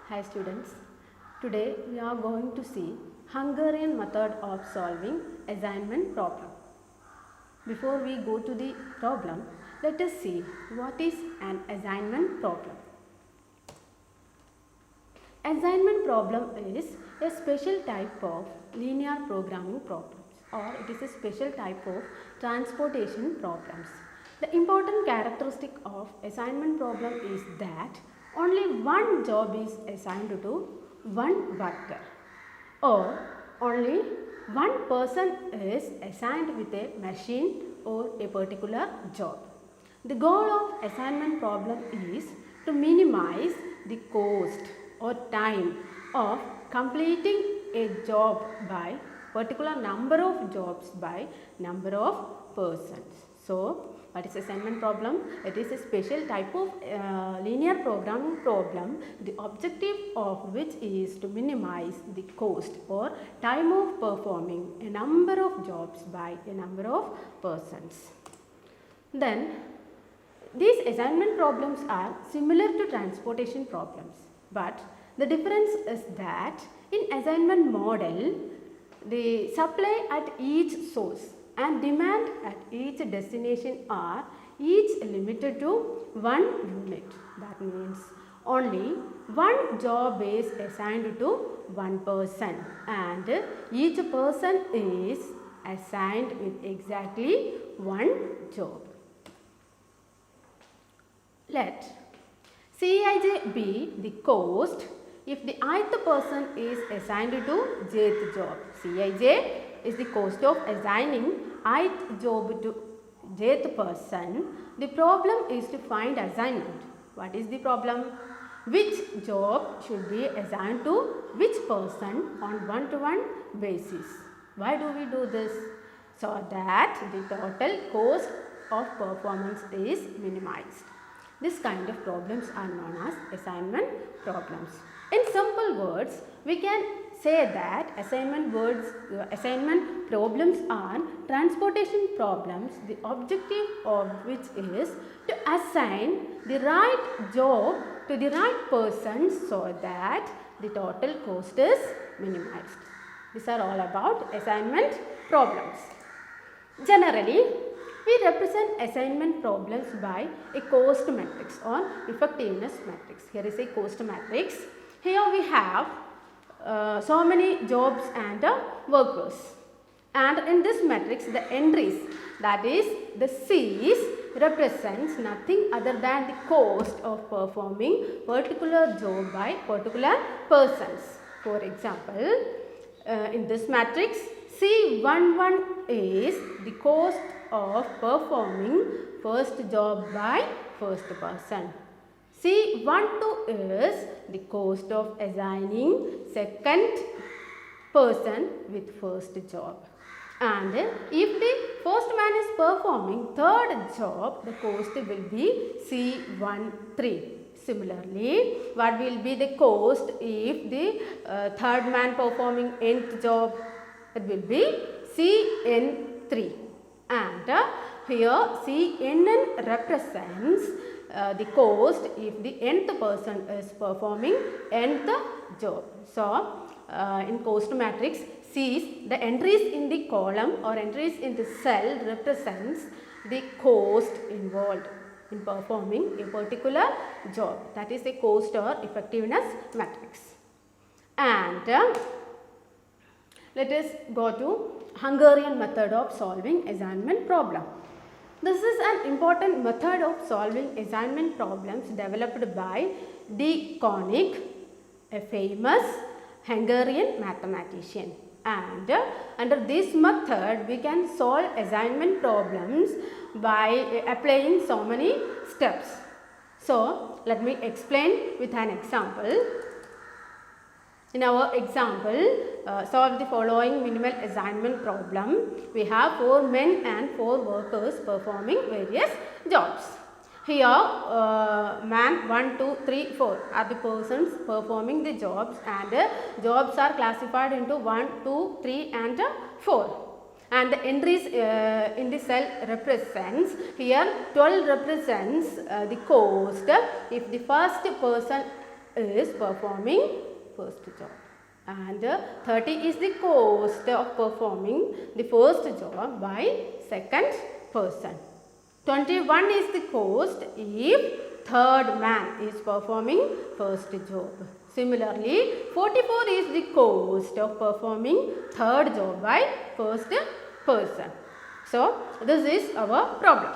Hi students, today we are going to see Hungarian method of solving assignment problem. Before we go to the problem, let us see what is an assignment problem. Assignment problem is a special type of linear programming problems, or it is a special type of transportation problems. The important characteristic of assignment problem is that only one job is assigned to one worker, or only one person is assigned with a machine or a particular job. The goal of assignment problem is to minimize the cost or time of completing a job by particular number of jobs by number of persons. So, what is assignment problem? It is a special type of linear programming problem, the objective of which is to minimize the cost or time of performing a number of jobs by a number of persons. Then, these assignment problems are similar to transportation problems, but the difference is that in assignment model, the supply at each source and demand at each destination are each limited to one unit. That means only one job is assigned to one person and each person is assigned with exactly one job. Let Cij be the cost if the ith person is assigned to jth job. Cij is the cost of assigning ith job to jth person. The problem is to find assignment. What is the problem? Which job should be assigned to which person on one-to-one basis? Why do we do this? So that the total cost of performance is minimized. This kind of problems are known as assignment problems. In simple words, we can say that assignment problems are transportation problems, the objective of which is to assign the right job to the right person so that the total cost is minimized. These are all about assignment problems. Generally, we represent assignment problems by a cost matrix or effectiveness matrix. Here is a cost matrix. Here we have so many jobs and workers. And in this matrix, the entries, that is the C's, represents nothing other than the cost of performing particular job by particular persons. For example, in this matrix, C11 is the cost of performing first job by first person. C12 is the cost of assigning second person with first job. And if the first man is performing third job, the cost will be C13. Similarly, what will be the cost if the third man performing nth job? It will be Cn3. And here Cnn represents the cost if the nth person is performing nth job. So, in cost matrix, C's, the entries in the column or entries in the cell represents the cost involved in performing a particular job. That is a cost or effectiveness matrix. And let us go to Hungarian method of solving assignment problem. This is an important method of solving assignment problems developed by D. Koenig, a famous Hungarian mathematician. And under this method, we can solve assignment problems by applying so many steps. So, let me explain with an example. In our example, solve the following minimal assignment problem. We have 4 men and 4 workers performing various jobs. Here, man 1, 2, 3, 4 are the persons performing the jobs, and jobs are classified into 1, 2, 3 and 4. And the entries in the cell represents, here 12 represents the cost if the first person is performing first job, and 30 is the cost of performing the first job by second person. 21 is the cost if third man is performing first job. Similarly, 44 is the cost of performing third job by first person. So, this is our problem.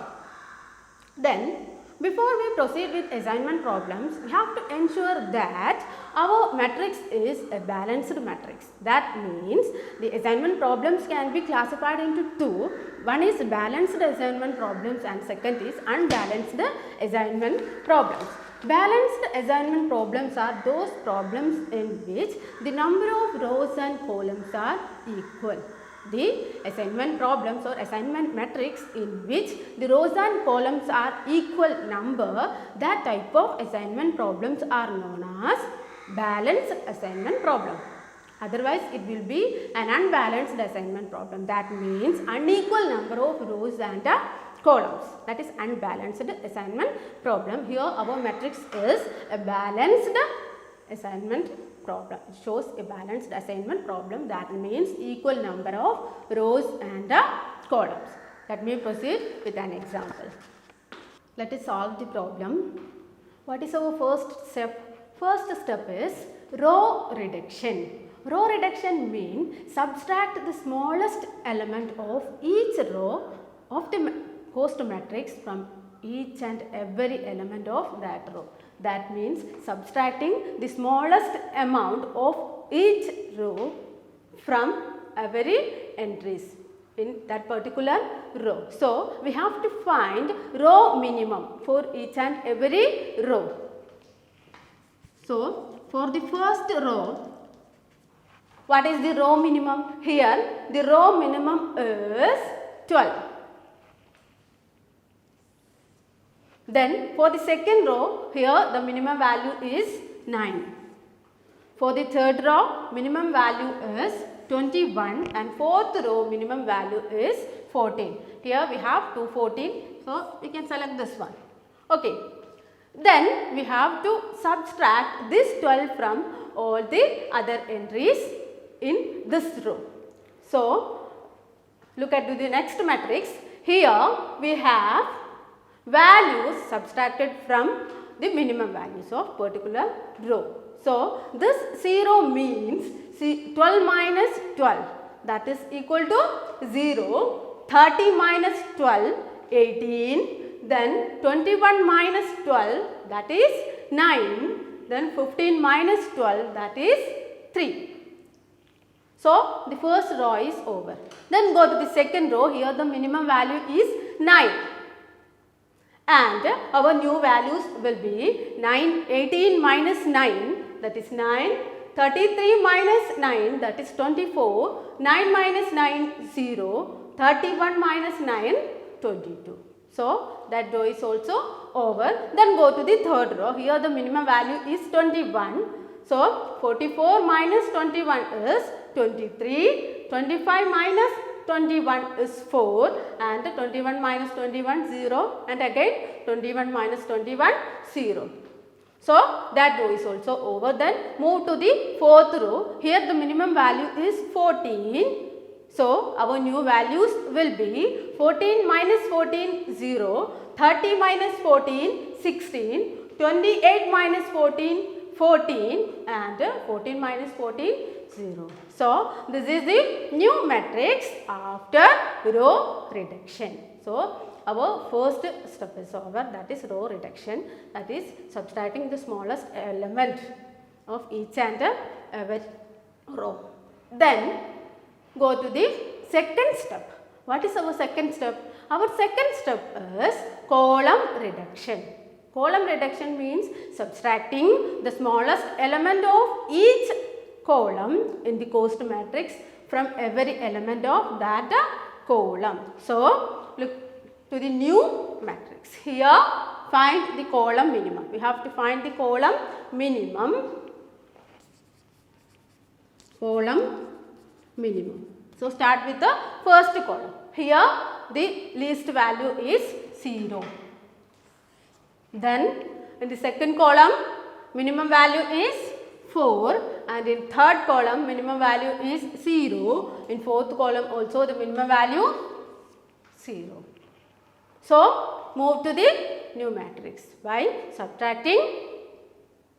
Then, before we proceed with assignment problems, we have to ensure that our matrix is a balanced matrix. That means the assignment problems can be classified into two. One is balanced assignment problems and second is unbalanced assignment problems. Balanced assignment problems are those problems in which the number of rows and columns are equal. The assignment problems or assignment matrix in which the rows and columns are equal number, that type of assignment problems are known as balanced assignment problem. Otherwise, it will be an unbalanced assignment problem. That means unequal number of rows and columns. That is unbalanced assignment problem. Here our matrix is a balanced assignment problem. It shows a balanced assignment problem. That means equal number of rows and columns. Let me proceed with an example. Let us solve the problem. What is our first step? First step is row reduction. Row reduction means subtract the smallest element of each row of the cost matrix from each and every element of that row. That means subtracting the smallest amount of each row from every entries in that particular row. So, we have to find row minimum for each and every row. So, for the first row, what is the row minimum? Here the row minimum is 12. Then for the second row, here the minimum value is 9. For the third row, minimum value is 21 and fourth row minimum value is 14. Here we have 214, so we can select this one. Okay. Then we have to subtract this 12 from all the other entries in this row. So, look at the next matrix. Here we have values subtracted from the minimum values of particular row. So, this 0 means 12 minus 12, that is equal to 0, 30 minus 12, 18, then 21 minus 12, that is 9, then 15 minus 12, that is 3. So, the first row is over. Then go to the second row. Here the minimum value is 9. And our new values will be 18 minus 9, that is 9, 33 minus 9, that is 24, 9 minus 9, 0, 31 minus 9, 22. So, that row is also over. Then go to the third row. Here the minimum value is 21. So, 44 minus 21 is 23, 25 minus 21 is 4 and 21 minus 21 0 and again 21 minus 21 0. So, that row is also over. Then move to the fourth row. Here the minimum value is 14. So, our new values will be 14 minus 14 0, 30 minus 14 16, 28 minus 14 14 and 14 minus 14 0. So, this is the new matrix after row reduction. So, our first step is over, that is row reduction, that is subtracting the smallest element of each and every row. Then go to the second step. What is our second step? Our second step is column reduction. Column reduction means subtracting the smallest element of each column in the cost matrix from every element of that column. So, look to the new matrix. Here find the column minimum. We have to find the column minimum. Column minimum. So, start with the first column. Here the least value is 0. Then in the second column minimum value is 4, and in third column minimum value is 0. In fourth column also the minimum value 0. So move to the new matrix by subtracting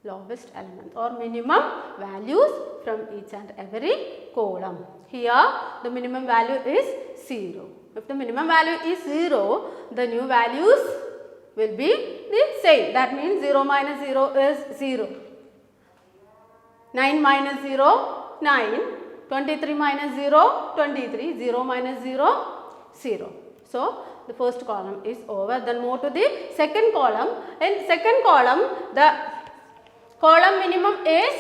lowest element or minimum values from each and every column. Here the minimum value is 0. If the minimum value is 0, the new values will be the same. That means 0 minus 0 is 0. 9 minus 0, 9. 23 minus 0, 23. 0 minus 0, 0. So the first column is over. Then move to the second column. In second column, the column minimum is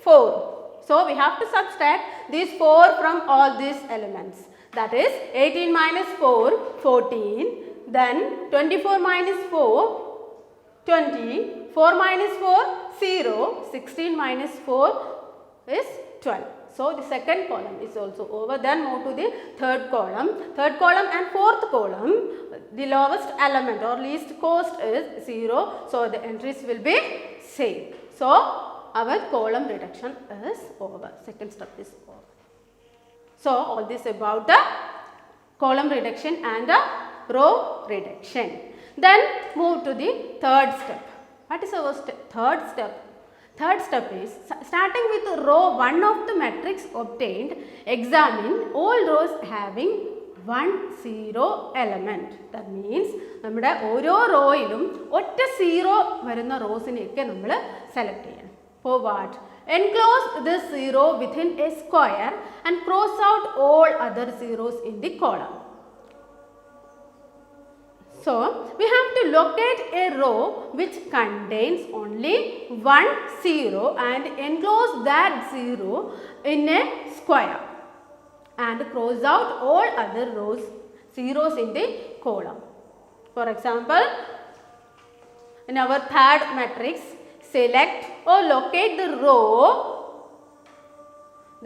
4. So we have to subtract these 4 from all these elements. That is 18 minus 4, 14. Then 24 minus 4, 20. 4 minus 4, 0. 16 minus 4 is 12. So the second column is also over. Then move to the third column. Third column and fourth column, the lowest element or least cost is 0. So the entries will be same. So our column reduction is over. Second step is over. So all this about the column reduction and the row reduction. Then move to the third step. What is our third step? Third step is starting with row 1 of the matrix obtained, examine all rows having 1 0 element. That means നമ്മുടെ ഓരോ റോയിലും ഒറ്റ 0 വരുന്ന റോസിനെയൊക്കെ നമ്മൾ select ചെയ്യണം. For what? Enclose this 0 within a square and cross out all other zeros in the column. So we have to locate a row which contains only 1 0 and enclose that 0 in a square and cross out all other zeros in the column. For example, in our third matrix, select or locate the row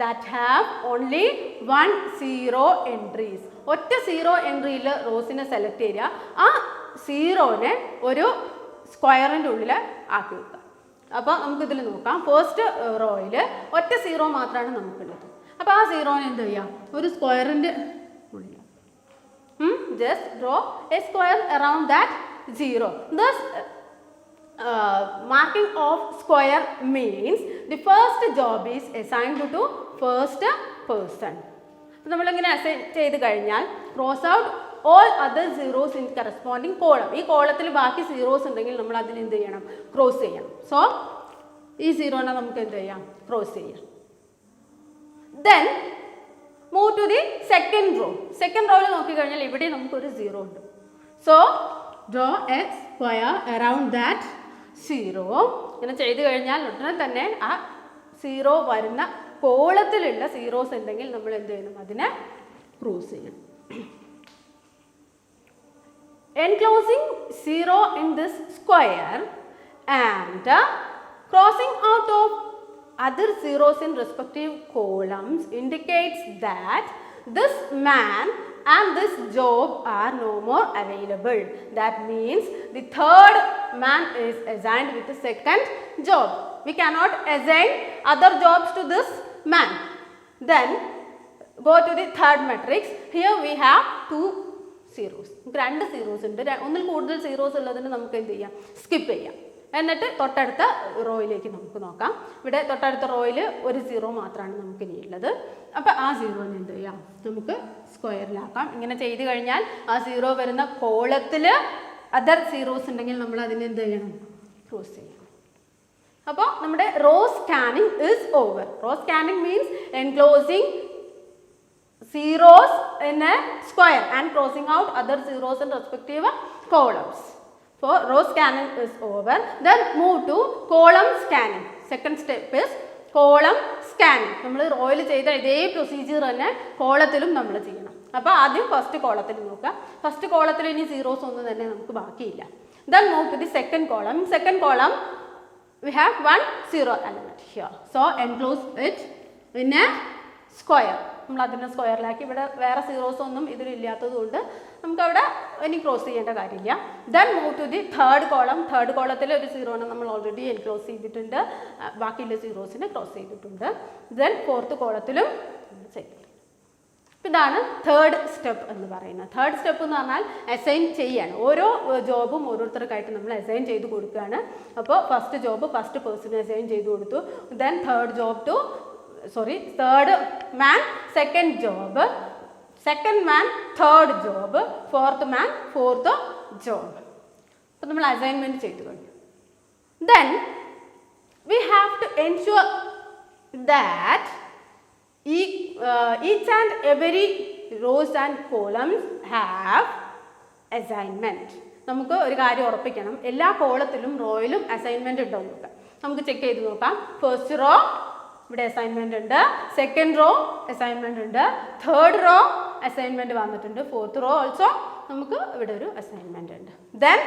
that have only 1 0 entries. ഒറ്റ 0 എൻട്രിയിൽ റോസിനെ select ചെയ്യുക. ആ 0നെ ഒരു സ്ക്വയറിൻ്റെ ഉള്ളിൽ ആക്കി വെക്കുക. അപ്പോൾ നമുക്കിതിൽ നോക്കാം. ഫസ്റ്റ് റോയിൽ ഒറ്റ 0 മാത്രമാണ് നമുക്കുള്ളത്. അപ്പോൾ ആ 0നെ എന്ത് ചെയ്യാം? ഒരു സ്ക്വയറിൻ്റെ ഉള്ളിൽ just draw a square around that 0. Thus marking of square means the first job is assigned to first person. നമ്മളിങ്ങനെ അസൈൻ ചെയ്ത് കഴിഞ്ഞാൽ cross out all other zeros in corresponding column. ഈ കോളത്തിൽ ബാക്കി സീറോസ് ഉണ്ടെങ്കിൽ നമ്മൾ അതിന് എന്ത് ചെയ്യണം? ക്രോസ് ചെയ്യണം. സോ ഈ സീറോനെ നമുക്ക് എന്ത് ചെയ്യാം? ക്രോസ് ചെയ്യാം. Then move to the second row. Second റോയിൽ നോക്കിക്കഴിഞ്ഞാൽ ഇവിടെ നമുക്കൊരു 0 ഉണ്ട്. So draw a square around that 0. ഇങ്ങനെ ചെയ്ത് കഴിഞ്ഞാൽ ഉടനെ തന്നെ ആ 0 വരുന്ന കോളത്തിലുള്ള സീറോസ് ഉണ്ടെങ്കിൽ നമ്മൾ എന്ത് ചെയ്യണം? അതിനെ ക്രോസ് ചെയ്യണം. Enclosing 0 in this square and crossing out of other zeros in respective columns indicates that this man and this job are no more available. That means the third man is assigned with the second job. We cannot assign other jobs to this man. Then go to the third matrix. Here we have 2 zeros. രണ്ട് zeros ഉണ്ട്. ഒന്നിൽ കൂടുതൽ zeros ഉള്ളതിന് നമുക്ക് എന്ത് ചെയ്യാം? Skip ചെയ്യാം. എന്നിട്ട് തൊട്ടടുത്ത റോയിലേക്ക് നമുക്ക് നോക്കാം. ഇവിടെ തൊട്ടടുത്ത റോയിൽ ഒരു 0 മാത്രമാണ് നമുക്ക് ഇനി ഉള്ളത്. അപ്പോൾ ആ 0നെ എന്ത് ചെയ്യാം? നമുക്ക് സ്ക്വയറിലാക്കാം. ഇങ്ങനെ ചെയ്ത് കഴിഞ്ഞാൽ ആ 0 വരുന്ന കോളത്തിൽ അതർ സീറോസ് ഉണ്ടെങ്കിൽ നമ്മൾ അതിനെ എന്ത് ചെയ്യണം? ക്രോസ് ചെയ്യണം. അപ്പോൾ നമ്മുടെ row scanning is over. Row scanning means enclosing zeros in a square and crossing out other zeros in respective columns. So row scanning is over. Then move to column scanning. Second step is column scanning. നമ്മൾ റോയിൽ ചെയ്ത ഇതേ procedure തന്നെ കോളത്തിലും നമ്മൾ ചെയ്യണം. അപ്പോൾ ആദ്യം first കോളത്തിൽ നോക്കുക. ഫസ്റ്റ് കോളത്തിൽ ഇനി സീറോസ് ഒന്നും തന്നെ നമുക്ക് ബാക്കിയില്ല. Then move to the second column. Second column we have 1 0 element here. So enclose it in a square. നമ്മൾ അതിനെ സ്ക്വയറിലാക്കി. ഇവിടെ വേറെ സീറോസ് ഒന്നും ഇതിലില്ലാത്തത് കൊണ്ട് നമുക്കവിടെ ഇനി ക്രോസ് ചെയ്യേണ്ട കാര്യമില്ല. Then move to the third column. Third കോളത്തിൽ ഒരു സീറോനെ നമ്മൾ ഓൾറെഡി എൻക്ലോസ് ചെയ്തിട്ടുണ്ട്, ബാക്കിയുള്ള സീറോസിനെ ക്രോസ് ചെയ്തിട്ടുണ്ട്. ദെൻ ഫോർത്ത് കോളത്തിലും ചെയ്തിട്ടുണ്ട്. ഇതാണ് തേർഡ് സ്റ്റെപ്പ് എന്ന് പറയുന്നത്. തേർഡ് സ്റ്റെപ്പ് എന്ന് പറഞ്ഞാൽ അസൈൻ ചെയ്യാണ്. ഓരോ ജോബും ഓരോരുത്തർക്കായിട്ട് നമ്മൾ അസൈൻ ചെയ്ത് കൊടുക്കുകയാണ്. അപ്പോൾ first job first person assign ചെയ്ത് കൊടുത്തു. Then third man second job, second man third job, fourth man fourth job. അപ്പോൾ നമ്മൾ അസൈൻമെൻറ്റ് ചെയ്തു കഴിഞ്ഞു. Then we have to ensure that each and every rows and columns have assignment. നമുക്ക് ഒരു കാര്യം ഉറപ്പിക്കണം, എല്ലാ കോളത്തിലും റോയിലും അസൈൻമെൻറ്റ് ഉണ്ടോ എന്ന് നോക്കാം. നമുക്ക് ചെക്ക് ചെയ്ത് നോക്കാം. ഫസ്റ്റ് റോ ഇവിടെ അസൈൻമെൻറ്റ് ഉണ്ട്, സെക്കൻഡ് റോ അസൈൻമെൻറ്റ് ഉണ്ട്, തേർഡ് റോ അസൈൻമെൻറ്റ് വന്നിട്ടുണ്ട്, ഫോർത്ത് റോ ഓൾസോ നമുക്ക് ഇവിടെ ഒരു അസൈൻമെൻറ്റ് ഉണ്ട്. ദെൻ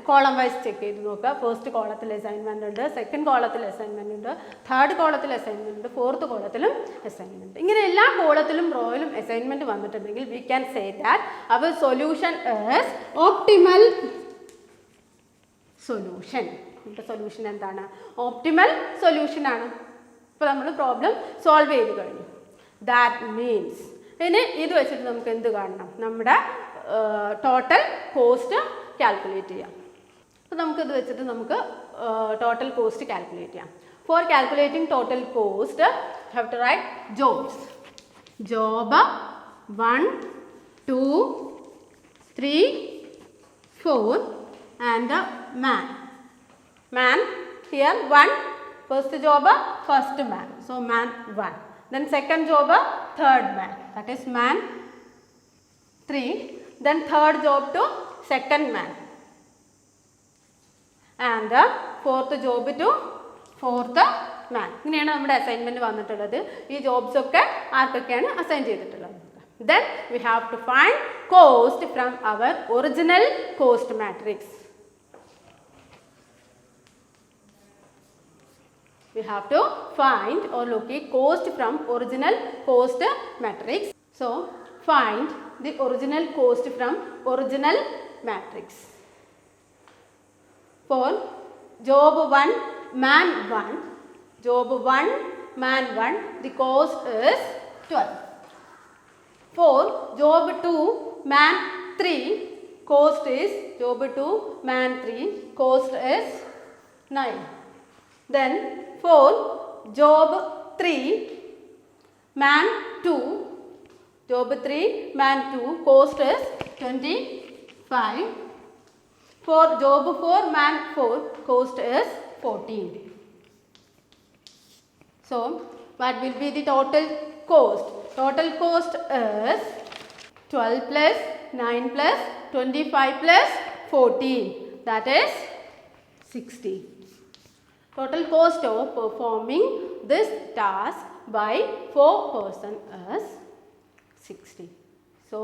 കോളം വൈസ് ചെക്ക് ചെയ്ത് നോക്കുക. ഫസ്റ്റ് കോളത്തിൽ അസൈൻമെൻറ്റ് ഉണ്ട്, സെക്കൻഡ് കോളത്തിൽ അസൈൻമെൻറ്റ് ഉണ്ട്, തേർഡ് കോളത്തിൽ അസൈൻമെൻറ്റ് ഉണ്ട്, ഫോർത്ത് കോളത്തിലും അസൈൻമെൻറ്റ് ഉണ്ട്. ഇങ്ങനെ എല്ലാ കോളത്തിലും റോയിലും അസൈൻമെൻറ്റ് വന്നിട്ടുണ്ടെങ്കിൽ we can say that our solution is optimal solution. നമ്മുടെ സൊല്യൂഷൻ എന്താണ്? ഓപ്റ്റിമൽ സൊല്യൂഷൻ ആണ്. ഇപ്പോൾ നമ്മൾ പ്രോബ്ലം സോൾവ് ചെയ്ത് കഴിഞ്ഞു. ദാറ്റ് മീൻസ് ഇനി ഇത് വെച്ചിട്ട് നമുക്ക് എന്ത് കാണണം? നമ്മുടെ ടോട്ടൽ കോസ്റ്റ് കാൽക്കുലേറ്റ് ചെയ്യാം. അപ്പോൾ നമുക്കിത് വെച്ചിട്ട് നമുക്ക് ടോട്ടൽ കോസ്റ്റ് കാൽക്കുലേറ്റ് ചെയ്യാം. For calculating total cost have to write jobs. Job 1, 2, 3, 4 and man. Man here 1, first job first man, so man 1. Then second job third man, that is man 3. Then third job to second man and fourth job to fourth man. ഇങ്ങനെയാണ് നമ്മുടെ assignment വന്നിട്ടുള്ളത്. ഈ jobs ഒക്കെ ആർക്കൊക്കെയാണ് assign ചെയ്തിട്ടുള്ളത്? Then we have to find cost from our original cost matrix. We have to find or locate cost from original cost matrix. So find the original cost from original matrix. For job 1 man 1, job 1 man 1, the cost is 12. For job 2 man 3, cost is job 2 man 3, cost is 9. Then for job 3 man 2, job 3 man 2, cost is 25. For job 4 man 4, cost is 14. So what will be the total cost? Total cost is 12 plus 9 plus 25 plus 14, that is 60. Total cost of performing this task by 4 person is 60. So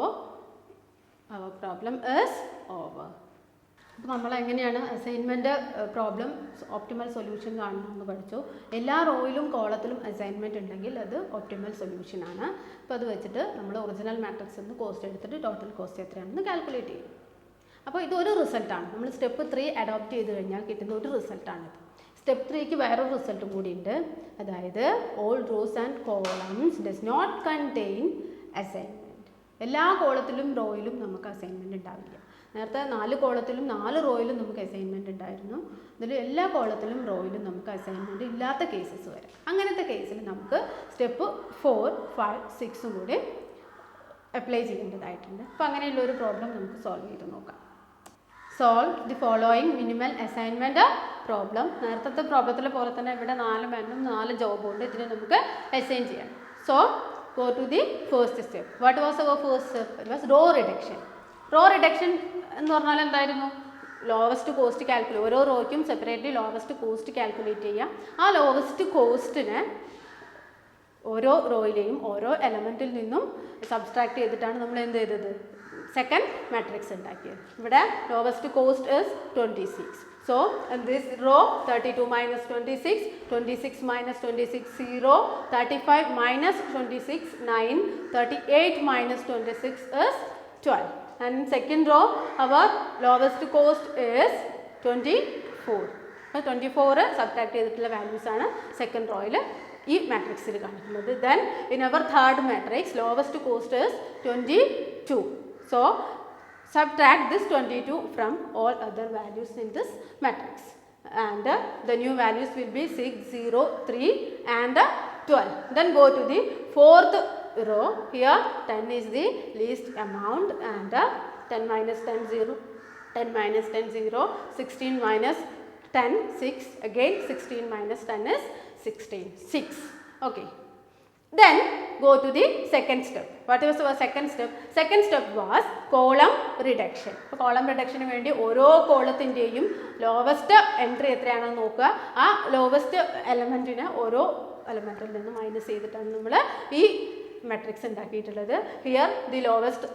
our problem is over. അപ്പോൾ നമ്മൾ എങ്ങനെയാണ് assignment problem optimal solution കാണണമെന്ന് പഠിച്ചു. എല്ലാ റോയിലും കോളത്തിലും assignment ഉണ്ടെങ്കിൽ അത് optimal സൊല്യൂഷനാണ്. അപ്പോൾ അത് വെച്ചിട്ട് നമ്മൾ ഒറിജിനൽ മാട്രിക്സിൽ നിന്ന് കോസ്റ്റ് എടുത്തിട്ട് ടോട്ടൽ കോസ്റ്റ് എത്രയാണെന്ന് കാൽക്കുലേറ്റ് ചെയ്യും. അപ്പോൾ ഇതൊരു റിസൾട്ടാണ്. നമ്മൾ സ്റ്റെപ്പ് 3 അഡോപ്റ്റ് ചെയ്ത് കഴിഞ്ഞാൽ കിട്ടുന്ന ഒരു റിസൾട്ടാണിത്. സ്റ്റെപ്പ് 3ക്ക് വേറൊരു റിസൾട്ടും കൂടിയുണ്ട്. അതായത് all rows and columns does not contain assignment. എല്ലാ കോളത്തിലും റോയിലും നമുക്ക് അസൈൻമെൻറ്റ് ഉണ്ടാവില്ല. നേരത്തെ 4 കോളത്തിലും 4 റോയിലും നമുക്ക് അസൈൻമെൻറ്റ് ഉണ്ടായിരുന്നു. ഇതിൽ എല്ലാ കോളത്തിലും റോയിലും നമുക്ക് അസൈൻമെൻറ്റ് ഇല്ലാത്ത കേസസ് വരാം. അങ്ങനത്തെ കേസിൽ നമുക്ക് സ്റ്റെപ്പ് 4, 5, 6 കൂടി അപ്ലൈ ചെയ്യേണ്ടതായിട്ടുണ്ട്. അപ്പോൾ അങ്ങനെയുള്ള ഒരു പ്രോബ്ലം നമുക്ക് സോൾവ് ചെയ്ത് നോക്കാം. Solve the following minimal assignment problem. നേരത്തെ പ്രോബ്ലത്തിലെ പോലെ തന്നെ ഇവിടെ 4 മാനും 4 ജോബും ഉണ്ട്. ഇതിനെ നമുക്ക് അസൈൻ ചെയ്യാം. So go to the first step. What was our first step? It was row reduction. Row reduction എന്ന് പറഞ്ഞാൽ എന്തായിരുന്നു? ലോവസ്റ്റ് കോസ്റ്റ് കാൽക്കുലേറ്റ്, ഓരോ റോയ്ക്കും സെപ്പറേറ്റ്ലി ലോവസ്റ്റ് കോസ്റ്റ് കാൽക്കുലേറ്റ് ചെയ്യാം. ആ ലോവസ്റ്റ് കോസ്റ്റിനെ ഓരോ റോയിലെയും ഓരോ എലമെൻറ്റിൽ നിന്നും സബ്സ്ട്രാക്ട് ചെയ്തിട്ടാണ് നമ്മൾ എന്ത് ചെയ്തത്? സെക്കൻഡ് മാട്രിക്സ് ഉണ്ടാക്കിയത്. ഇവിടെ lowest cost is 26. So in this row 32 minus 26, 26 minus 26 0, 35 minus 26 9, 38 minus 26 is 12. And in second row our lowest cost is 24. So 24 subtract ചെയ്തിട്ടുള്ള values ആണ് second row യിൽ ഈ മാട്രിക്സിൽ കാണിക്കുന്നത്. Then in our third matrix lowest cost is 22. So subtract this 22 from all other values in this matrix, and the new values will be 6, 0, 3 and 12. Then go to the fourth row. Here 10 is the least amount, and 10 minus 10 0, 10 minus 10 0, 16 minus 10 6, again 16 minus 10 is 16 6. Okay. Then go to the second step. What was our second step? Second step was column reduction. അപ്പോൾ column reduction വേണ്ടി ഓരോ കോളത്തിൻ്റെയും lowest entry എത്രയാണെന്ന് നോക്കുക. ആ lowest എലമെൻറ്റിന് ഓരോ എലമെൻറ്റിൽ നിന്ന് minus ചെയ്തിട്ടാണ് നമ്മൾ ഈ മാട്രിക്സ് ഉണ്ടാക്കിയിട്ടുള്ളത്. Here the lowest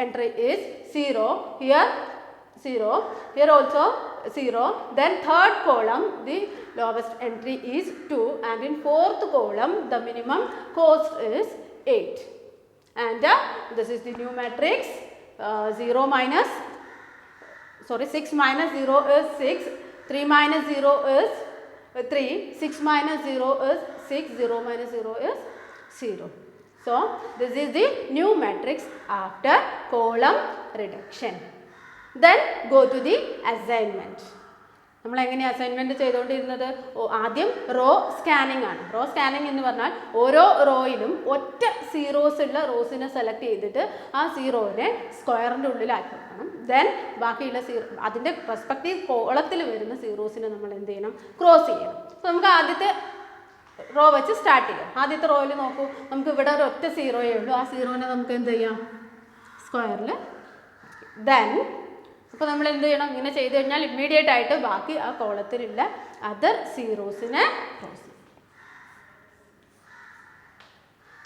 entry is 0. Here 0. Here also 0. Then third column the lowest entry is 2, and in fourth column the minimum cost is 8. And this is the new matrix. 6 minus 0 is 6. 3 minus 0 is 3. 6 minus 0 is 6. 0 minus 0 is 0. So this is the new matrix after column reduction. Then go to the assignment. നമ്മൾ എങ്ങനെയാണ് assignment ചെയ്തുകൊണ്ടിരുന്നത്? ആദ്യം raw scanning ആണ്. Raw scanning എന്ന് പറഞ്ഞാൽ ഓരോ റോയിലും ഒറ്റ zeros ഉള്ള റോസിനെ സെലക്ട് ചെയ്തിട്ട് ആ സീറോനെ സ്ക്വയറിൻ്റെ ഉള്ളിലാക്കി വെക്കണം. ദെൻ ബാക്കിയുള്ള അതിൻ്റെ റെസ്പെക്റ്റീവ് കോളത്തിൽ വരുന്ന സീറോസിനെ നമ്മൾ എന്ത് ചെയ്യണം? ക്രോസ് ചെയ്യണം. അപ്പോൾ നമുക്ക് ആദ്യത്തെ റോ വെച്ച് സ്റ്റാർട്ട് ചെയ്യാം. ആദ്യത്തെ റോയിൽ നോക്കൂ, നമുക്ക് ഇവിടെ ഒരു ഒറ്റ സീറോയേ ഉള്ളൂ. ആ സീറോനെ നമുക്ക് എന്ത് ചെയ്യാം? സ്ക്വയറിൽ. ദെൻ അപ്പോൾ നമ്മൾ എന്ത് ചെയ്യണം? ഇങ്ങനെ ചെയ്ത് കഴിഞ്ഞാൽ ഇമ്മീഡിയറ്റ് ആയിട്ട് ബാക്കി ആ കോളത്തിലുള്ള അതർ സീറോസിനെ ക്രോസ് ചെയ്യും.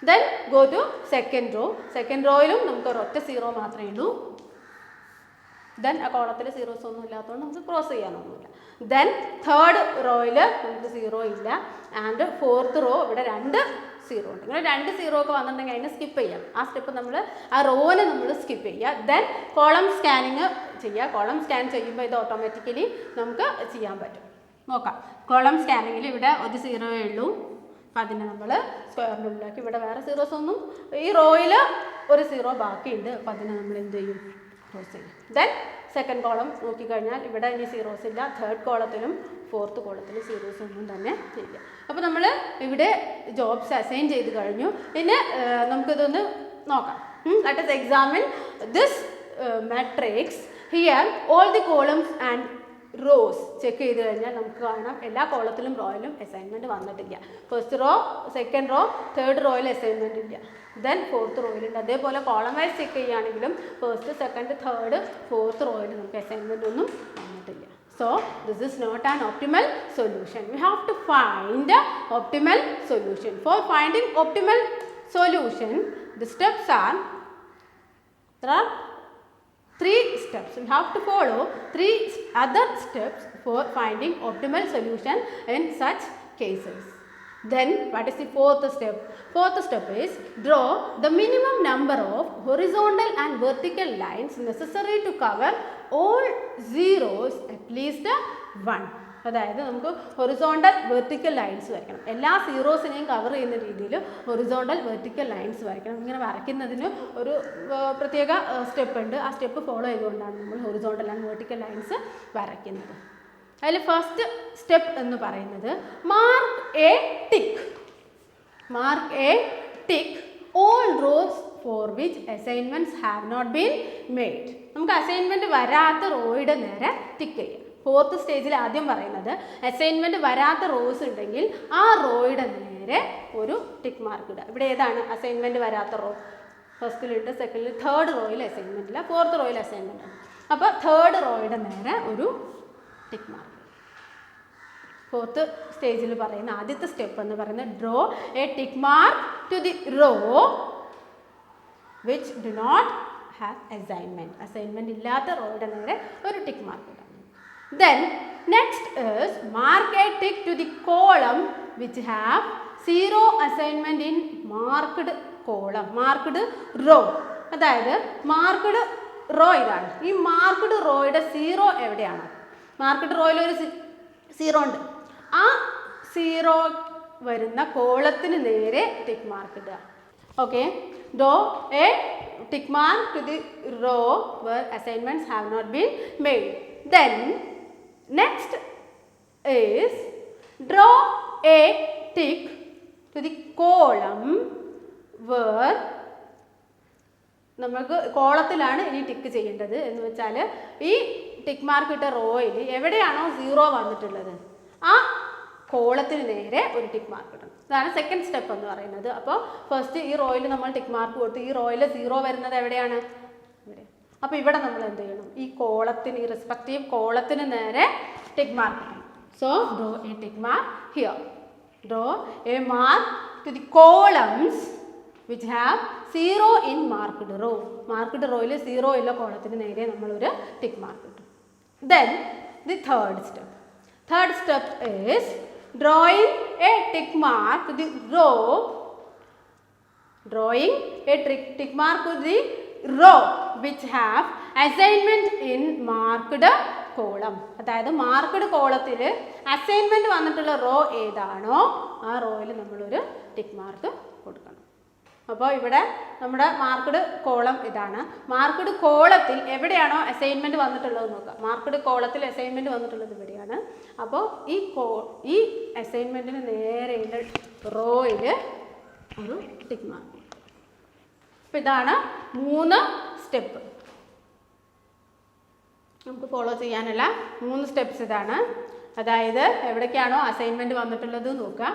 Then go to second row. Second റോയിലും നമുക്ക് ഒരൊറ്റ സീറോ മാത്രമേ ഉള്ളൂ. ദെൻ ആ കോളത്തിൽ സീറോസ് ഒന്നും ഇല്ലാത്തതുകൊണ്ട് നമുക്ക് ക്രോസ് ചെയ്യാനൊന്നുമില്ല. ദെൻ തേർഡ് റോയിൽ നമുക്ക് സീറോ ഇല്ല. ആൻഡ് ഫോർത്ത് റോ ഇവിടെ 2 സീറോ ഉണ്ട്. ഇങ്ങനെ 2 സീറോ ഒക്കെ വന്നിട്ടുണ്ടെങ്കിൽ അതിനെ സ്കിപ്പ് ചെയ്യാം. ആ സ്റ്റെപ്പ് നമ്മൾ ആ റോനെ നമ്മൾ സ്കിപ്പ് ചെയ്യുക. ദെൻ കോളം സ്കാനിങ് ചെയ്യുക. കോളം സ്കാൻ ചെയ്യുമ്പോൾ ഇത് ഓട്ടോമാറ്റിക്കലി നമുക്ക് ചെയ്യാൻ പറ്റും. നോക്കാം. കോളം സ്കാനിങ്ങിൽ ഇവിടെ ഒരു സീറോയേ ഉള്ളൂ. അപ്പോൾ അതിനെ നമ്മൾ സ്ക്വയറിൻ്റെ ഉള്ളിലാക്കി. ഇവിടെ വേറെ സീറോസ് ഒന്നും, ഈ റോയിൽ ഒരു സീറോ ബാക്കിയുണ്ട്. അപ്പോൾ അതിനെ നമ്മൾ എന്ത് ചെയ്യും? ക്രോസ് ചെയ്യും. ദെൻ സെക്കൻഡ് കോളം നോക്കിക്കഴിഞ്ഞാൽ ഇവിടെ ഇനി സീറോസ് ഇല്ല. തേർഡ് കോളത്തിലും ഫോർത്ത് കോളത്തിലും സീറോസ് ഒന്നും തന്നെ ഇല്ല. അപ്പോൾ നമ്മൾ ഇവിടെ ജോബ്സ് അസൈൻ ചെയ്ത് കഴിഞ്ഞു. പിന്നെ നമുക്കിതൊന്ന് നോക്കാം. Let us examine this matrix. Here all the columns and rows check ചെയ്ത് കഴിഞ്ഞാൽ നമുക്ക് കാണാം എല്ലാ കോളത്തിലും റോയിലും അസൈൻമെൻറ്റ് വന്നിട്ടില്ല. First row, second row, third റോയിൽ അസൈൻമെൻറ്റ് ഇല്ല. ദെൻ ഫോർത്ത് റോയിലുണ്ട്. അതേപോലെ കോളം വൈസ് ചെക്ക് ചെയ്യുകയാണെങ്കിലും ഫസ്റ്റ്, സെക്കൻഡ്, തേർഡ്, ഫോർത്ത് റോയിൽ നമുക്ക് അസൈൻമെൻറ്റ് ഒന്നും വന്നിട്ടില്ല. So this is not an optimal solution. We have to find the optimal solution. For finding optimal solution, the steps are, there are 3 steps. We have to follow 3 other steps for finding optimal solution in such cases. Then what is the fourth step? Fourth step is draw the minimum number of horizontal and vertical lines necessary to cover all zeros at least 1. അതായത് നമുക്ക് horizontal vertical lines വരയ്ക്കണം. എല്ലാ സീറോസിനെയും cover ചെയ്യുന്ന രീതിയിൽ horizontal vertical lines വരയ്ക്കണം. ഇങ്ങനെ വരയ്ക്കുന്നതിന് ഒരു പ്രത്യേക സ്റ്റെപ്പ് ഉണ്ട്. ആ സ്റ്റെപ്പ് ഫോളോ ചെയ്തുകൊണ്ടാണ് നമ്മൾ ഹൊറിസോണ്ടൽ ആൻഡ് വെർട്ടിക്കൽ ലൈൻസ് വരയ്ക്കുന്നത്. അതിൽ ഫസ്റ്റ് സ്റ്റെപ്പ് എന്ന് പറയുന്നത് mark a tick. Mark a tick all rows for which assignments have not been made. നമുക്ക് അസൈൻമെൻറ്റ് വരാത്ത റോയുടെ നേരെ ടിക്ക് ചെയ്യാം. ഫോർത്ത് സ്റ്റേജിൽ ആദ്യം പറയുന്നത് അസൈൻമെൻറ്റ് വരാത്ത റോസ് ഉണ്ടെങ്കിൽ ആ റോയുടെ നേരെ ഒരു ടിക്ക് മാർക്ക് ഇടുക. ഇവിടെ ഏതാണ് അസൈൻമെൻറ്റ് വരാത്ത റോ? ഫസ്റ്റിലുണ്ട്, സെക്കൻഡിൽ, തേർഡ് റോയിൽ അസൈൻമെൻറ്റ് ഇല്ല, ഫോർത്ത് റോയിൽ അസൈൻമെൻറ്റ് ആണ്. അപ്പോൾ തേർഡ് റോയുടെ നേരെ ഒരു ടിക്ക് മാർക്ക്. ഫോർത്ത് സ്റ്റേജിൽ പറയുന്ന ആദ്യത്തെ സ്റ്റെപ്പ് എന്ന് പറയുന്നത് draw a tick mark to the row which do not have assignment. Assignment ഇല്ലാത്ത റോയുടെ നേരെ ഒരു ടിക്ക് മാർക്ക് ഇടാം. Then next is mark a tick to the column which have 0 assignment in marked column, marked row. അതായത് marked raw ഇതാണ്. ഈ marked റോയുടെ 0 എവിടെയാണ്? മാർക്ക്ഡ് റോയിൽ ഒരു 0 ഉണ്ട്. ആ 0 വരുന്ന കോളത്തിന് നേരെ ടിക്ക് മാർക്ക് ഇടുക. Okay, draw a tick mark to the row where assignments have not been made. Then next is draw a tick to the column where നമുക്ക് കോളത്തിലാണ് ഇനി ടിക്ക് ചെയ്യേണ്ടത് എന്ന് വെച്ചാൽ ഈ ടിക്ക് മാർക്ക് ഇട്ട റോയിൽ എവിടെയാണോ 0 വന്നിട്ടുള്ളത് ആ കോളത്തിന് നേരെ ഒരു ടിക്ക് മാർക്ക് ഇടണം. ഇതാണ് സെക്കൻഡ് സ്റ്റെപ്പ് എന്ന് പറയുന്നത്. അപ്പോൾ ഫസ്റ്റ് ഈ റോയിൽ നമ്മൾ ടിക്ക് മാർക്ക് കൊടുത്തു. ഈ റോയിൽ 0 വരുന്നത് എവിടെയാണ്? ഇവിടെ. അപ്പോൾ ഇവിടെ നമ്മൾ എന്ത് ചെയ്യണം? ഈ കോളത്തിന്, ഈ റെസ്പെക്റ്റീവ് കോളത്തിന് നേരെ ടിക്ക് മാർക്ക് ഇടണം. So draw a tick mark here. Draw a mark to the columns which have 0 in marked row. Marked റോയിൽ 0 ഉള്ള കോളത്തിന് നേരെ നമ്മളൊരു ടിക്ക് മാർക്ക് ഇട്ടു. Then the third step is drawing a tick mark to the row. Drawing a tick mark to the row which have assignment in marked column. അതായത് marked കോളത്തിൽ assignment വന്നിട്ടുള്ള raw ഏതാണോ ആ റോയിൽ നമ്മളൊരു ടിക്ക് മാർക്ക് കൊടുക്കണം. അപ്പോൾ ഇവിടെ നമ്മുടെ മാർക്ക്ഡ് കോളം ഇതാണ്. മാർക്ക്ഡ് കോളത്തിൽ എവിടെയാണോ അസൈൻമെൻറ്റ് വന്നിട്ടുള്ളത് നോക്കുക. മാർക്ക്ഡ് കോളത്തിൽ അസൈൻമെൻറ്റ് വന്നിട്ടുള്ളത് ഇവിടെയാണ്. അപ്പോൾ ഈ അസൈൻമെൻറ്റിന് നേരെയുള്ള റോയിൽ ഒരു ടിക്ക് മാർക്ക്. അപ്പോൾ ഇതാണ് 3 സ്റ്റെപ്പ്. നമുക്ക് ഫോളോ ചെയ്യാനുള്ള 3 സ്റ്റെപ്സ് ഇതാണ്. അതായത് എവിടേക്കാണോ അസൈൻമെൻറ്റ് വന്നിട്ടുള്ളത് നോക്കുക.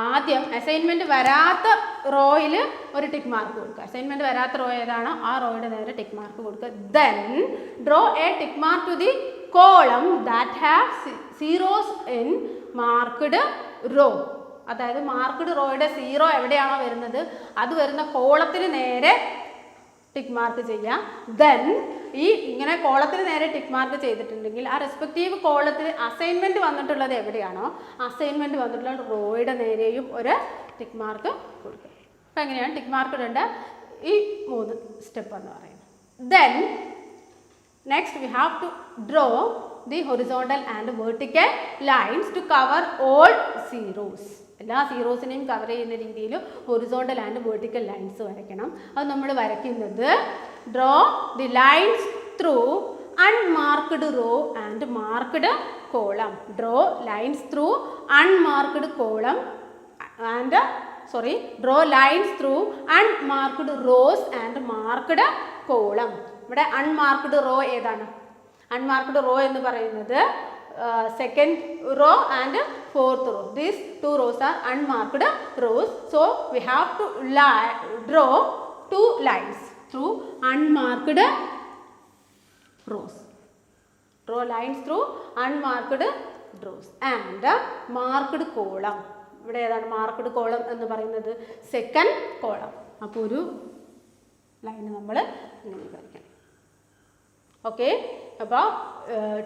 ആദ്യം അസൈൻമെൻറ്റ് വരാത്ത റോയിൽ ഒരു ടിക്ക് മാർക്ക് കൊടുക്കുക. അസൈൻമെൻറ്റ് വരാത്ത റോ ഏതാണോ ആ റോയുടെ നേരെ ടിക്ക് മാർക്ക് കൊടുക്കുക. Then draw a tick mark to the column that have 0s in marked row. അതായത് മാർക്ക്ഡ് റോയുടെ 0 എവിടെയാണോ വരുന്നത് അത് വരുന്ന കോളത്തിന് നേരെ ടിക്ക് മാർക്ക് ചെയ്യാം. ദെൻ ഈ ഇങ്ങനെ കോളത്തിന് നേരെ ടിക്ക് മാർക്ക് ചെയ്തിട്ടുണ്ടെങ്കിൽ ആ റെസ്പെക്റ്റീവ് കോളത്തിൽ അസൈൻമെൻറ്റ് വന്നിട്ടുള്ളത് എവിടെയാണോ അസൈൻമെൻറ്റ് വന്നിട്ടുള്ള റോയുടെ നേരെയും ഒരു ടിക്ക് മാർക്ക് കൊടുക്കുക. അപ്പോൾ എങ്ങനെയാണ് ടിക്ക് മാർക്ക് ഇടേണ്ട ഈ 3 സ്റ്റെപ്പ് എന്ന് പറയുന്നത്. Then next we have to draw the horizontal and vertical lines to cover all zeros. എല്ലാ സീറോസിനെയും കവർ ചെയ്യുന്ന രീതിയിൽ ഹൊറിസോണ്ടൽ ആൻഡ് വെർട്ടിക്കൽ ലൈൻസ് വരയ്ക്കണം. അത് നമ്മൾ വരയ്ക്കുന്നത് draw the lines through unmarked row and marked column. Draw lines through unmarked column and draw lines through unmarked rows and marked column. ഇവിടെ unmarked row ഏതാണ്? അൺമാർക്ക്ഡ് റോ എന്ന് പറയുന്നത് second row and fourth row. These 2 rows are unmarked rows. So we have to draw 2 lines through unmarked rows. Draw lines through unmarked rows and marked column. ഇവിടെ ഏതാണ് marked column എന്ന് പറയുന്നത്? Second column. അപ്പോൾ ഒരു line നമ്മൾ ഇങ്ങനെ വരയ്ക്കണം. Okay, അപ്പോൾ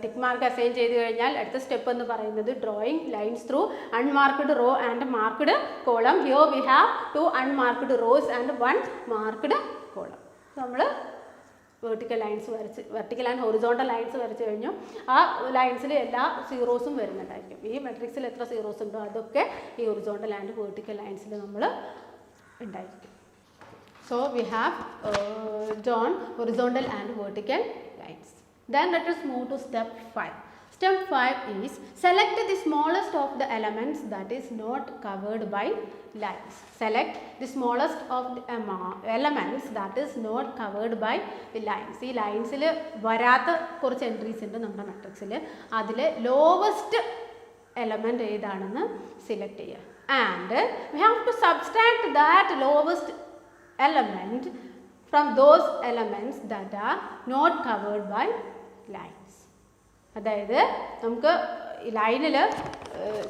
ടിക്ക് മാർക്ക് അസൈൻ ചെയ്ത് കഴിഞ്ഞാൽ അടുത്ത സ്റ്റെപ്പ് എന്ന് പറയുന്നത് drawing lines through unmarked row and marked column. Here we have 2 unmarked rows and 1 marked column. നമ്മൾ വെർട്ടിക്കൽ ആൻഡ് ഹൊറിസോണ്ടൽ ലൈൻസ് വരച്ച് കഴിഞ്ഞു. ആ ലൈൻസിൽ എല്ലാ സീറോസും വരുന്നുണ്ടായിരിക്കും. ഈ മെട്രിക്സിൽ എത്ര സീറോസ് ഉണ്ടോ അതൊക്കെ ഈ ഹൊറിസോണ്ടൽ ആൻഡ് വെർട്ടിക്കൽ ലൈൻസിൽ നമ്മൾ ഉണ്ടായിരിക്കും. So we have drawn horizontal and vertical lines. Then let us move to step 5. Step 5 is select the smallest of the elements that is not covered by lines. Select the smallest of the elements that is not covered by the lines. ഈ ലൈൻസിൽ വരാത്ത കുറച്ച് entries ഉണ്ട് നമ്മുടെ മെട്രിക്സിൽ. അതിൽ lowest element ഏതാണെന്ന് select ചെയ്യുക. And we have to subtract that lowest element from those elements that are not covered by lines. അതായത് നമുക്ക് ലൈനിൽ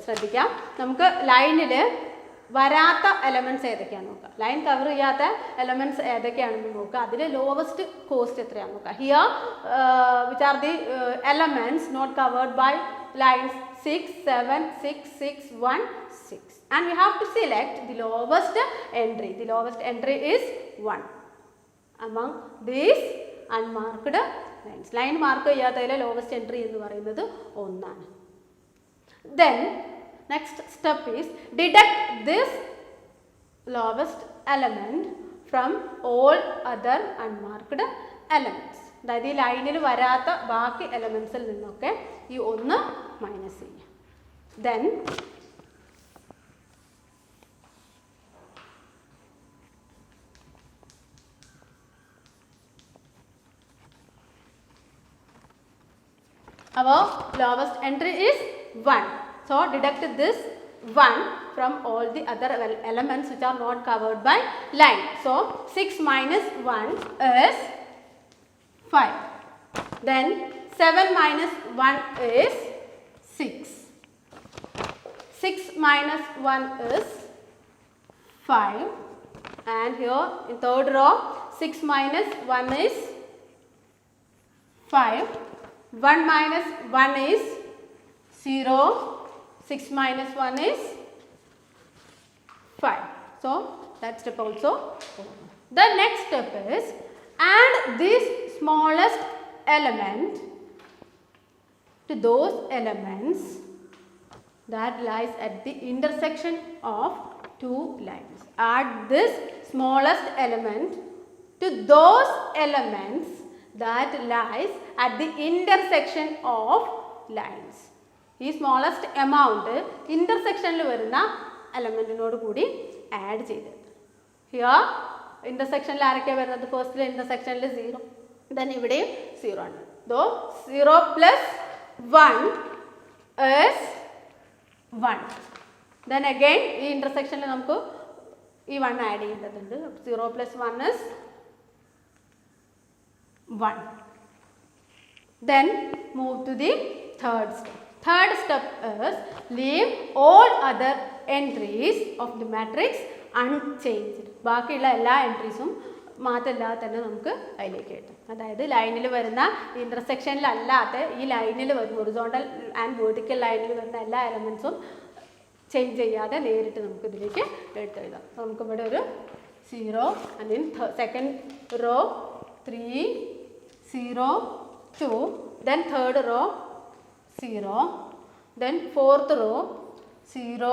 ശ്രദ്ധിക്കാം, നമുക്ക് ലൈനിൽ വരാത്ത എലമെൻറ്റ്സ് ഏതൊക്കെയാണെന്ന് നോക്കുക. ലൈൻ കവർ ചെയ്യാത്ത എലമെൻറ്റ്സ് ഏതൊക്കെയാണെന്ന് നോക്കുക. അതിൽ ലോവസ്റ്റ് കോസ്റ്റ് എത്രയാണെന്ന് നോക്കുക. Here which are the elements not covered by lines 6, 7, 6, 6, 1, 6. And we have to select the lowest entry. The lowest entry is 1 among these unmarked lines. Line mark cheyyathaile lowest entry ennu parayunnathu 1 aanu. Then next step is deduct this lowest element from all other unmarked elements. അതായത് ഈ ലൈനിൽ വരാത്ത ബാക്കി എലമെൻസിൽ നിന്നൊക്കെ ഈ 1 minus ചെയ്യുക. Then our lowest entry is 1. So deduct this 1 from all the other elements which are not covered by line. So 6 minus 1 is 5. Then 7 minus 1 is 6. 6 minus 1 is 5. And here in third row 6 minus 1 is 5. 1 minus 1 is 0. 6 minus 1 is 5. So that step also over. The next step is add this smallest element to those elements that lies at the intersection of two lines. Add this smallest element to those elements that lies at the intersection of lines. ഈ smallest amount ഇൻ്റർസെക്ഷനിൽ വരുന്ന എലമെൻറ്റിനോട് കൂടി add ചെയ്തത്. Here ഇൻ്റർസെക്ഷനിൽ ആരൊക്കെയാണ് വരുന്നത്? ഫസ്റ്റിലെ ഇൻ്റർസെക്ഷനിൽ 0, then ഇവിടെയും 0 ആണ്. ദോ 0 plus 1 is 1. Then again ഈ ഇൻ്റർസെക്ഷനിൽ നമുക്ക് ഈ 1 ആഡ് ചെയ്യേണ്ടതുണ്ട്. 0 plus 1 is 1. Then move to the third step. Third step is leave all other entries of the matrix unchanged. ബാക്കിയുള്ള എല്ലാ എൻട്രീസും മാറ്റമില്ലാതെ തന്നെ നമുക്ക് അതിലേക്ക് കിട്ടും. അതായത് ലൈനിൽ വരുന്ന ഇൻ്റർസെക്ഷനിലല്ലാത്ത ഈ ലൈനിൽ വരുന്ന ഹൊറിസോണ്ടൽ ആൻഡ് വെർട്ടിക്കൽ ലൈനിൽ വരുന്ന എല്ലാ എലമെൻറ്റ്സും ചേഞ്ച് ചെയ്യാതെ നേരിട്ട് നമുക്ക് ഇതിലേക്ക് എടുത്തെഴുതാം. നമുക്കിവിടെ ഒരു 0 and in second row 3, 0, 2, then third row 0, then fourth row 0,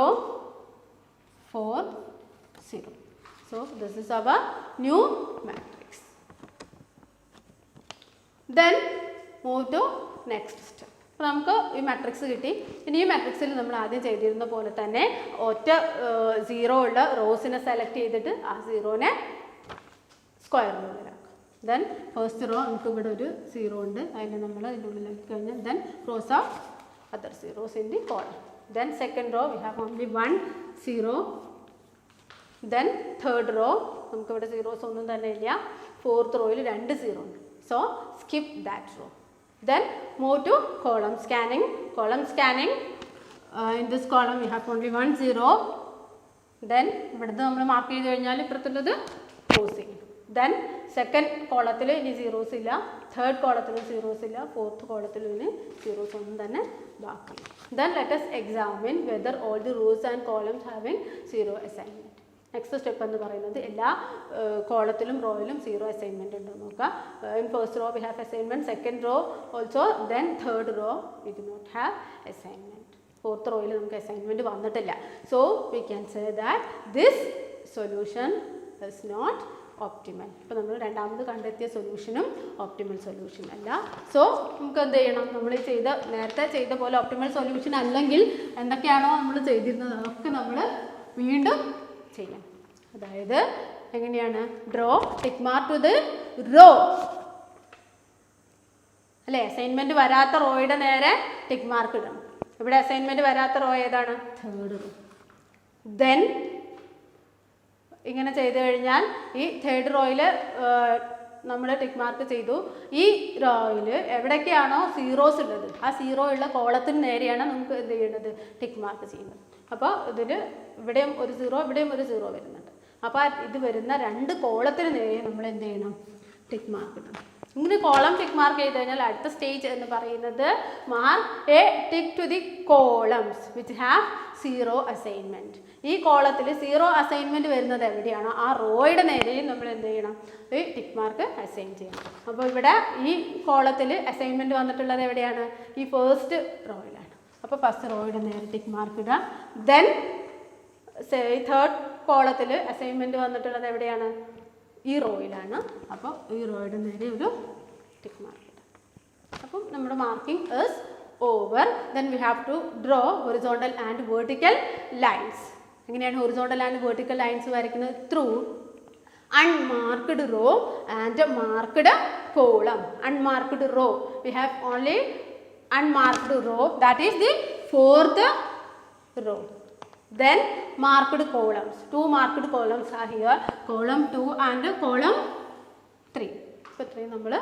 4, 0. So this is our new matrix. Then move to next step. അപ്പോൾ നമുക്ക് ഈ മാട്രിക്സ് കിട്ടി. ഇനി ഈ മാട്രിക്സിൽ നമ്മൾ ആദ്യം ചെയ്തിരുന്ന പോലെ തന്നെ ഒറ്റ 0 ഉള്ള റോസിനെ സെലക്ട് ചെയ്തിട്ട് ആ 0നെ സ്ക്വയർ റൂമിലാക്കാം. ദെൻ ഫസ്റ്റ് റോ നമുക്ക് ഇവിടെ ഒരു 0 ഉണ്ട്, അതിനെ നമ്മൾ അതിൻ്റെ ഉള്ളിലാക്കി കഴിഞ്ഞാൽ then cross off other zeros in the column. Then second row we have only 1 0. Then third row നമുക്കിവിടെ സീറോസ് ഒന്നും തന്നെ ഇല്ല. ഫോർത്ത് റോയിൽ 2 0 ഉണ്ട്. So skip that row. Then move to column scanning. Column scanning. In this column we have only 1 0. Then ഇവിടുത്തെ നമ്മൾ mark ചെയ്ത് കഴിഞ്ഞാൽ ഇപ്പുറത്തുള്ളത് ക്ലോസ് ചെയ്യും. Then സെക്കൻഡ് കോളത്തിൽ ഇനി സീറോസ് ഇല്ല, തേർഡ് കോളത്തിൽ സീറോസ് ഇല്ല, ഫോർത്ത് കോളത്തിൽ ഇനി സീറോസ് ഒന്നും തന്നെ ബാക്കി. Then let us examine whether all the rows and columns having 0 assignment. Next step എന്ന് പറയുന്നത് എല്ലാ കോളത്തിലും റോയിലും 0 അസൈൻമെൻറ്റ് ഉണ്ടോ നോക്കുക. In first row we have assignment, second row also, then third row we do not have assignment. Fourth റോയിൽ നമുക്ക് assignment വന്നിട്ടില്ല. So we can say that this solution is not optimal. ഇപ്പോൾ നമ്മൾ രണ്ടാമത് കണ്ടെത്തിയ സൊല്യൂഷനും ഓപ്റ്റിമൽ സൊല്യൂഷൻ അല്ല. So നമുക്ക് എന്ത് ചെയ്യണം? നമ്മൾ നേരത്തെ ചെയ്ത പോലെ ഓപ്റ്റിമൽ സൊല്യൂഷൻ അല്ലെങ്കിൽ എന്തൊക്കെയാണോ നമ്മൾ ചെയ്തിരുന്നത് അതൊക്കെ നമ്മൾ വീണ്ടും ചെയ്യാം. അതായത് എങ്ങനെയാണ്? Draw tick mark to the row അല്ലേ? അസൈൻമെൻറ്റ് വരാത്ത റോയുടെ നേരെ ടിക്ക് മാർക്ക് ഇടണം. ഇവിടെ അസൈൻമെൻറ്റ് വരാത്ത റോ ഏതാണ്? Third row. ദെൻ ഇങ്ങനെ ചെയ്ത് കഴിഞ്ഞാൽ ഈ തേർഡ് റോയിൽ നമ്മൾ ടിക്ക് മാർക്ക് ചെയ്തു. ഈ റോയിൽ എവിടേക്കാണോ സീറോസ് ഉള്ളത് ആ 0 ഉള്ള കോളത്തിന് നേരെയാണ് നമുക്ക് എന്ത് ചെയ്യേണ്ടത്? ടിക്ക് മാർക്ക് ചെയ്യുന്നത്. അപ്പോൾ ഇതിൽ ഇവിടെയും ഒരു 0 ഇവിടെയും ഒരു 0 വരുന്നുണ്ട്. അപ്പോൾ ഇത് വരുന്ന 2 കോളത്തിന് നേരെ നമ്മൾ എന്ത് ചെയ്യണം? ടിക്ക് മാർക്ക് ഇടണം. ഇങ്ങനെ കോളം ടിക്ക് മാർക്ക് ചെയ്ത് കഴിഞ്ഞാൽ അടുത്ത സ്റ്റേജ് എന്ന് പറയുന്നത് mark a tick to the columns which have 0 assignment. ഈ കോളത്തിൽ 0 അസൈൻമെൻറ്റ് വരുന്നത് എവിടെയാണോ ആ റോയുടെ നേരെയും നമ്മൾ എന്ത് ചെയ്യണം? ഈ ടിക്ക് മാർക്ക് അസൈൻ ചെയ്യണം. അപ്പോൾ ഇവിടെ ഈ കോളത്തിൽ അസൈൻമെൻറ്റ് വന്നിട്ടുള്ളത് എവിടെയാണ്? ഈ ഫസ്റ്റ് റോയിലാണ്. അപ്പോൾ ഫസ്റ്റ് റോയുടെ നേരെ ടിക്ക് മാർക്ക് ഇടുക. ദെൻ തേർഡ് കോളത്തിൽ അസൈൻമെൻറ്റ് വന്നിട്ടുള്ളത് എവിടെയാണ്? ഈ റോയിലാണ്. അപ്പോൾ ഈ റോയുടെ നേരെ ഒരു ടിക്ക് മാർക്ക് ഇടാം. അപ്പം നമ്മുടെ marking is over. Then we have to draw horizontal and vertical lines. എങ്ങനെയാണ് ഹൊറിസോണ്ടൽ ആൻഡ് വെർട്ടിക്കൽ ലൈൻസ് വരയ്ക്കുന്നത്? Through unmarked row and marked column. Unmarked row, we have only unmarked row, that is the 4th row. Then marked columns, 2 marked columns are here, column 2 and column 3. ഇപ്പോൾ ഇത്രയും നമ്മൾ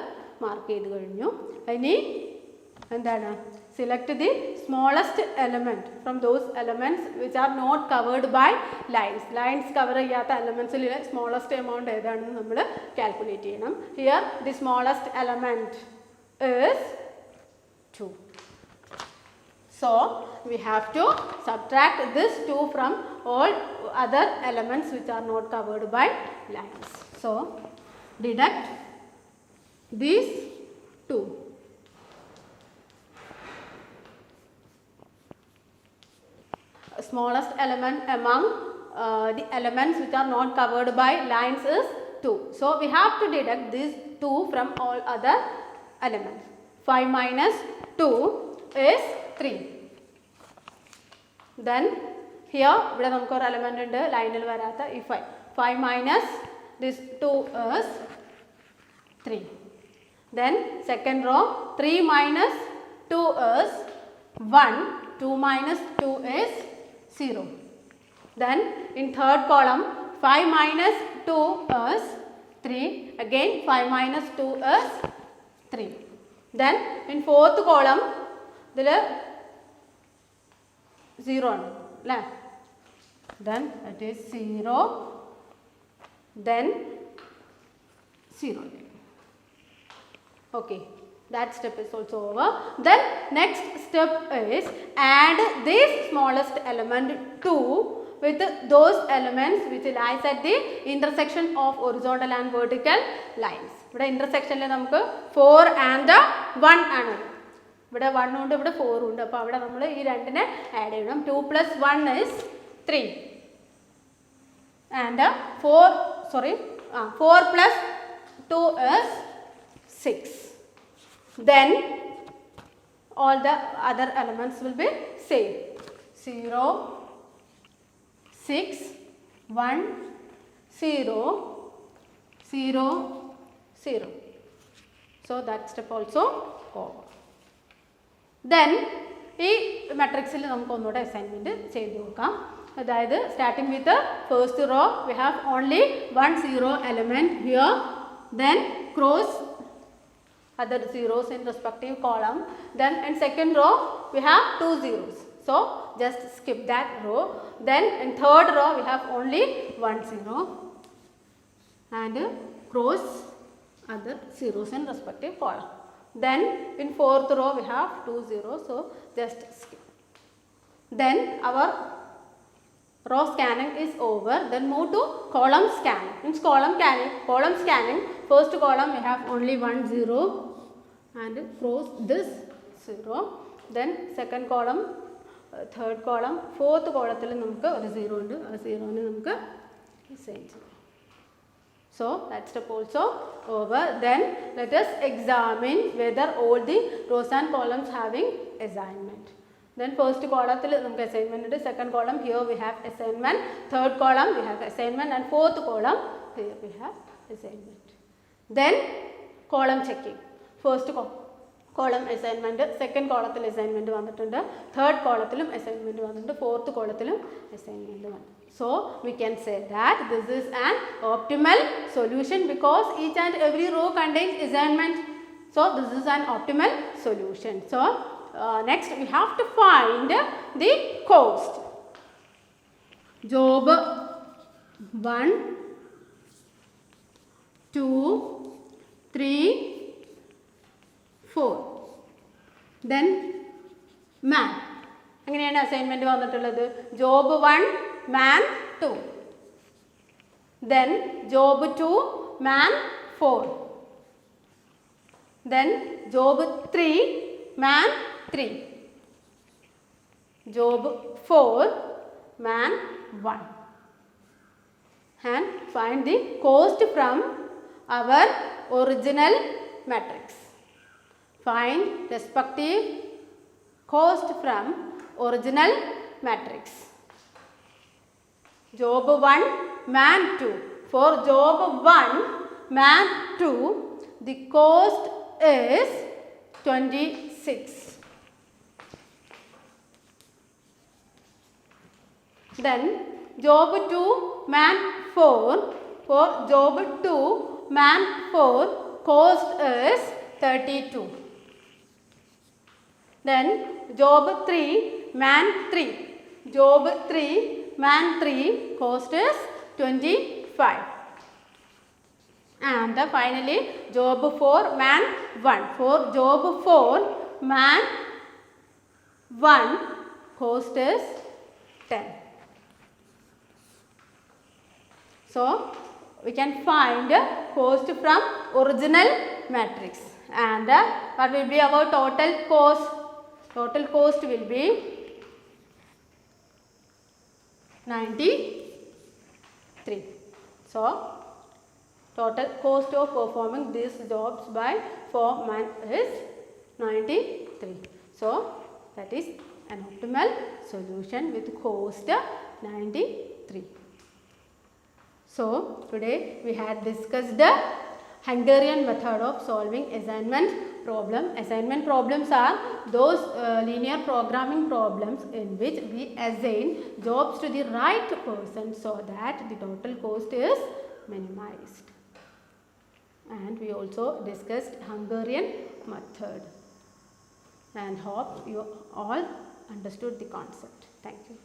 mark ചെയ്ത് കഴിഞ്ഞു. ഇനി എന്താണ്? Select the smallest element from those elements which are not covered by lines. Lines cover ചെയ്യാത്ത elementsൽ smallest amount ഏതാണെന്ന് നമ്മൾ calculate ചെയ്യണം. Here the smallest element is 2. So we have to subtract this 2 from all other elements which are not covered by lines. So deduct these 2. Smallest element among the elements which are not covered by lines is 2. So we have to deduct these 2 from all other elements. 5 minus 2 is 3. Then here ഇവിടെ നമുക്ക് ഒരു element ഉണ്ട് ലൈനിൽ വരാത്ത ഈ 5. 5 minus this 2 is 3. Then second row 3 minus 2 is 1. 2 minus 2 is 0. Then in third column 5 minus 2 is 3. Again 5 minus 2 is 3. Then in fourth column ഇതിൽ 0 ആണ് അല്ലേ? Then it is 0. Then 0. Okay. That step is also over. Then next step is add this smallest element 2 with those elements which lies at the intersection of horizontal and vertical lines. ഇവിടെ ഇൻ്റർസെക്ഷനിൽ നമുക്ക് 4 and 1 ആണ്. ഇവിടെ 1 ഉണ്ട്, ഇവിടെ 4 ഉണ്ട്. അപ്പോൾ അവിടെ നമ്മൾ ഈ രണ്ടിനെ ആഡ് ചെയ്യണം. 2 plus 1 is 3 and 4 plus 2 is 6. Then all the other elements will be same. 0, 6, 1, 0, 0, 0. So that step also over. Then ഈ മാട്രിക്സിൽ നമുക്ക് ഒന്നുകൂടെ അസൈൻമെൻറ്റ് ചെയ്ത് നോക്കാം. അതായത് starting with first row we have only 1 0 element here. Then cross other zeros in respective column. Then in second row we have 2 zeros. So just skip that row. Then in third row we have only 1 0 and cross other zeros in respective column. Then in fourth row we have 2 zeros. So just skip. Then our row scanning is over. Then move to column scanning. Means column scanning. First column we have only 1 0 and cross this 0. Then second column, third column, fourth column നമുക്ക് ഒരു 0 ഉണ്ട്. ആ 0നെ നമുക്ക് assign ചെയ്യാം. So that step also over. Then let us examine whether all the rows and columns having assignment. Then first column നമുക്ക് assignment ഉണ്ട്. Second column here we have assignment. Third column we have assignment and fourth column here we have assignment. Then column checking. First column assignment, second column assignment വന്നിട്ടുണ്ട്, third column assignment വന്നിട്ടുണ്ട്, fourth column assignment വന്നിട്ടുണ്ട്. So we can say that this is an optimal solution because each and every row contains assignment. So this is an optimal solution. So next we have to find the cost. job 1, 2, 3, 4. Then man. അങ്ങനെയാണ് assignment വന്നിട്ടുള്ളത്. Job 1, man 2. Then job 2, man 4. Then job 3, man 3. Job 4, man 1. And find the cost from our original matrix. Find respective cost from original matrix. Job 1, man 2. For job 1, man 2, the cost is 26. Then job 2, man 4. For job 2, man 4, cost is 32. Then job 3, man 3. Job 3, man 3, cost is 25. And finally job 4, man 1. For job 4, man 1, cost is 10. So we can find cost from original matrix. And what will be our total cost? Total cost will be 93. So total cost of performing these jobs by 4 man is 93. So that is an optimal solution with cost 93. So today we had discussed the Hungarian method of solving assignment problem. Assignment problems are those linear programming problems in which we assign jobs to the right person so that the total cost is minimized. And we also discussed Hungarian method and hope you all understood the concept. Thank you.